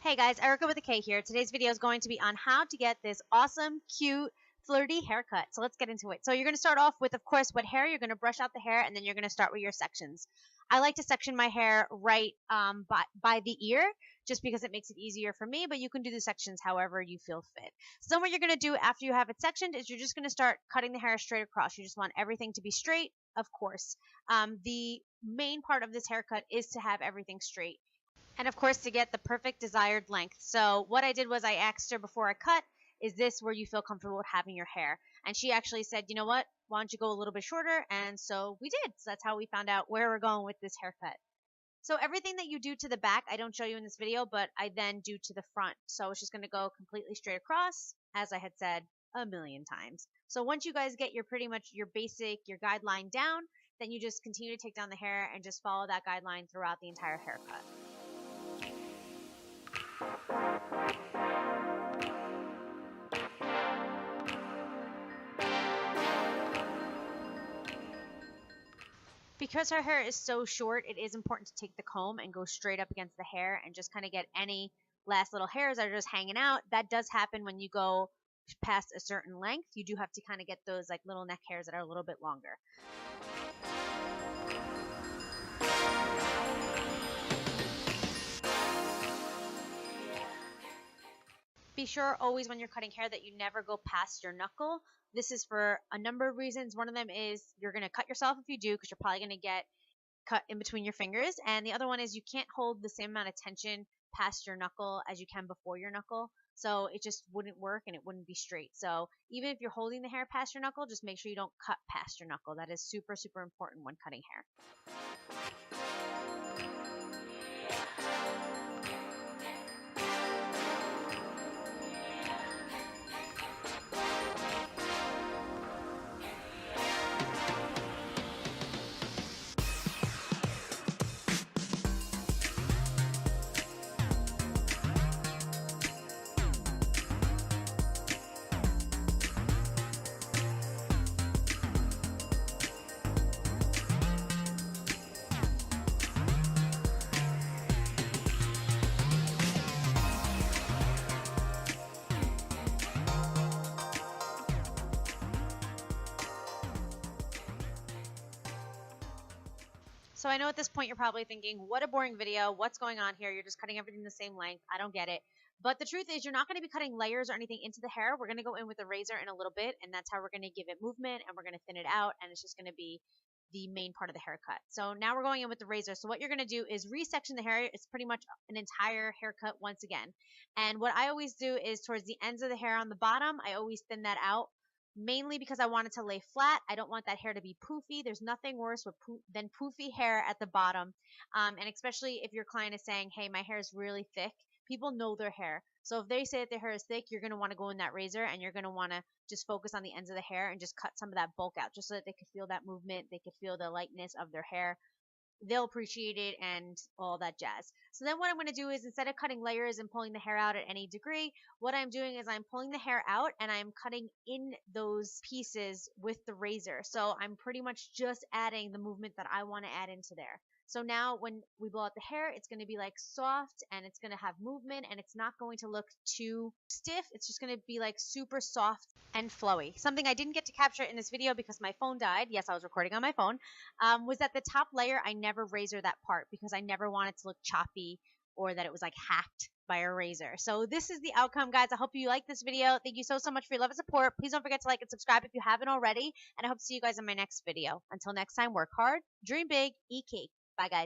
Hey guys, Erica with a K here. Today's video is going to be on how to get this awesome, cute, flirty haircut. So let's get into it. So you're going to start off with, of course, what hair. You're going to brush out the hair, and then you're going to start with your sections. I like to section my hair right by the ear, just because it makes it easier for me, but you can do the sections however you feel fit. So then what you're going to do after you have it sectioned is you're just going to start cutting the hair straight across. You just want everything to be straight, of course. The main part of this haircut is to have everything straight. And of course, to get the perfect desired length. So what I did was I asked her before I cut, is this where you feel comfortable with having your hair? And she actually said, you know what, why don't you go a little bit shorter? And so we did. So that's how we found out where we're going with this haircut. So everything that you do to the back, I don't show you in this video, but I then do to the front. So it's just going to go completely straight across, as I had said a million times. So once you guys get your pretty much your basic, your guideline down, then you just continue to take down the hair and just follow that guideline throughout the entire haircut. Because her hair is so short, it is important to take the comb and go straight up against the hair and just kind of get any last little hairs that are just hanging out. That does happen when you go past a certain length. You do have to kind of get those like little neck hairs that are a little bit longer. Be sure always when you're cutting hair that you never go past your knuckle. This is for a number of reasons. One of them is you're going to cut yourself if you do, because you're probably going to get cut in between your fingers. And the other one is you can't hold the same amount of tension past your knuckle as you can before your knuckle. So it just wouldn't work and it wouldn't be straight. So even if you're holding the hair past your knuckle, just make sure you don't cut past your knuckle. That is super, super important when cutting hair. So I know at this point you're probably thinking, what a boring video. What's going on here? You're just cutting everything the same length. I don't get it. But the truth is you're not going to be cutting layers or anything into the hair. We're going to go in with a razor in a little bit, and that's how we're going to give it movement, and we're going to thin it out, and it's just going to be the main part of the haircut. So now we're going in with the razor. So what you're going to do is resection the hair. It's pretty much an entire haircut once again. And what I always do is towards the ends of the hair on the bottom, I always thin that out. Mainly because I want it to lay flat. I don't want that hair to be poofy. There's nothing worse than poofy hair at the bottom. And especially if your client is saying, hey, my hair is really thick. People know their hair. So if they say that their hair is thick, you're going to want to go in that razor and you're going to want to just focus on the ends of the hair and just cut some of that bulk out just so that they could feel that movement. They could feel the lightness of their hair. They'll appreciate it and all that jazz. So then what I'm going to do is instead of cutting layers and pulling the hair out at any degree, what I'm doing is I'm pulling the hair out and I'm cutting in those pieces with the razor. So I'm pretty much just adding the movement that I want to add into there. So now when we blow out the hair, it's going to be like soft and it's going to have movement and it's not going to look too stiff. It's just going to be like super soft and flowy. Something I didn't get to capture in this video because my phone died. Yes, I was recording on my phone. Was that the top layer, I never razor that part because I never want it to look choppy or that it was like hacked by a razor. So this is the outcome, guys. I hope you like this video. Thank you so much for your love and support. Please don't forget to like and subscribe if you haven't already. And I hope to see you guys in my next video. Until next time, work hard, dream big, eat cake. Bye, guys.